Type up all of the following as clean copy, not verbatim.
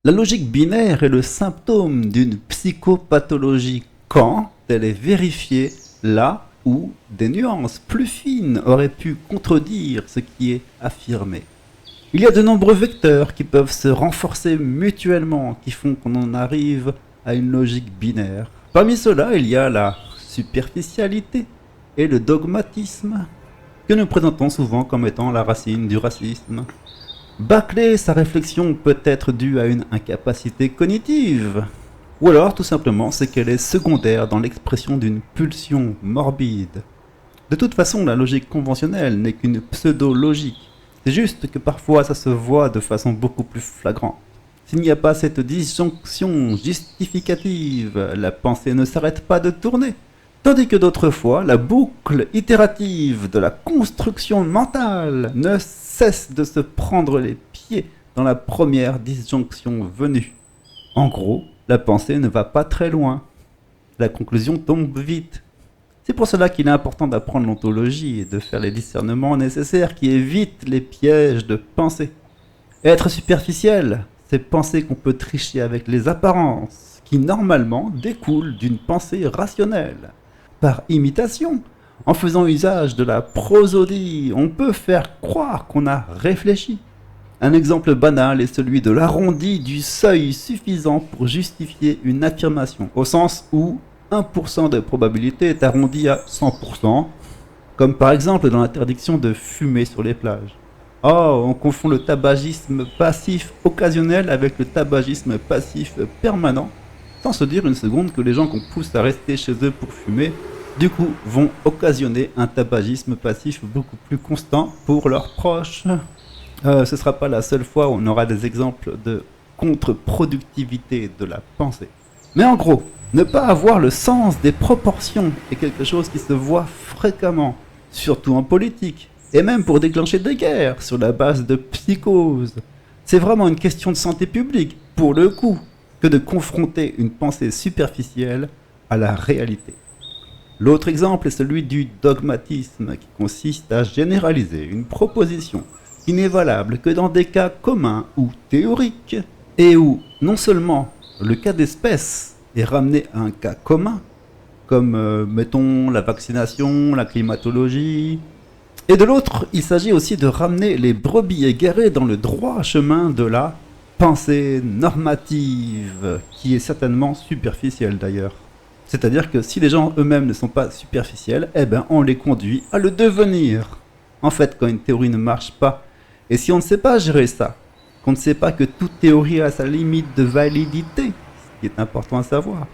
La logique binaire est le symptôme d'une psychopathologie quand elle est vérifiée là où des nuances plus fines auraient pu contredire ce qui est affirmé. Il y a de nombreux vecteurs qui peuvent se renforcer mutuellement, qui font qu'on en arrive à une logique binaire. Parmi ceux-là, il y a la superficialité et le dogmatisme, que nous présentons souvent comme étant la racine du racisme. Bâcler sa réflexion peut être due à une incapacité cognitive, ou alors tout simplement c'est qu'elle est secondaire dans l'expression d'une pulsion morbide. De toute façon, la logique conventionnelle n'est qu'une pseudo-logique. C'est juste que parfois ça se voit de façon beaucoup plus flagrante. S'il n'y a pas cette disjonction justificative, la pensée ne s'arrête pas de tourner. Tandis que d'autres fois, la boucle itérative de la construction mentale ne cesse de se prendre les pieds dans la première disjonction venue. En gros, la pensée ne va pas très loin. La conclusion tombe vite. C'est pour cela qu'il est important d'apprendre l'ontologie et de faire les discernements nécessaires qui évitent les pièges de pensée. Être superficiel, c'est penser qu'on peut tricher avec les apparences, qui normalement découlent d'une pensée rationnelle. Par imitation, en faisant usage de la prosodie, on peut faire croire qu'on a réfléchi. Un exemple banal est celui de l'arrondi du seuil suffisant pour justifier une affirmation, au sens où 1% de probabilité est arrondi à 100%, comme par exemple dans l'interdiction de fumer sur les plages. Oh, on confond le tabagisme passif occasionnel avec le tabagisme passif permanent, sans se dire une seconde que les gens qu'on pousse à rester chez eux pour fumer, du coup, vont occasionner un tabagisme passif beaucoup plus constant pour leurs proches. Ce ne sera pas la seule fois où on aura des exemples de contre-productivité de la pensée. Mais en gros, ne pas avoir le sens des proportions est quelque chose qui se voit fréquemment, surtout en politique, et même pour déclencher des guerres sur la base de psychose. C'est vraiment une question de santé publique, pour le coup, que de confronter une pensée superficielle à la réalité. L'autre exemple est celui du dogmatisme, qui consiste à généraliser une proposition qui n'est valable que dans des cas communs ou théoriques, et où non seulement le cas d'espèce est ramené à un cas commun, comme mettons la vaccination, la climatologie, et de l'autre, il s'agit aussi de ramener les brebis égarées dans le droit chemin de la pensée normative, qui est certainement superficielle d'ailleurs. C'est-à-dire que si les gens eux-mêmes ne sont pas superficiels, eh ben on les conduit à le devenir. En fait, quand une théorie ne marche pas, et si on ne sait pas gérer ça, qu'on ne sait pas que toute théorie a sa limite de validité, ce qui est important à savoir,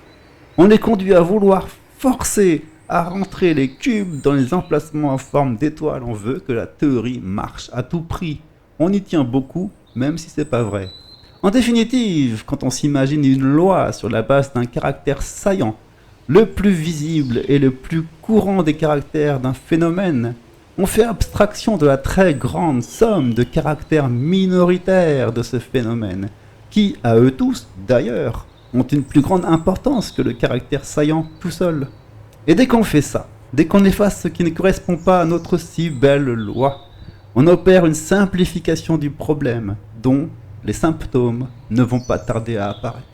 on les conduit à vouloir forcer à rentrer les cubes dans les emplacements en forme d'étoile. On veut que la théorie marche à tout prix. On y tient beaucoup, même si c'est pas vrai. En définitive, quand on s'imagine une loi sur la base d'un caractère saillant, le plus visible et le plus courant des caractères d'un phénomène, on fait abstraction de la très grande somme de caractères minoritaires de ce phénomène, qui, à eux tous, d'ailleurs, ont une plus grande importance que le caractère saillant tout seul. Et dès qu'on fait ça, dès qu'on efface ce qui ne correspond pas à notre si belle loi, on opère une simplification du problème, dont les symptômes ne vont pas tarder à apparaître.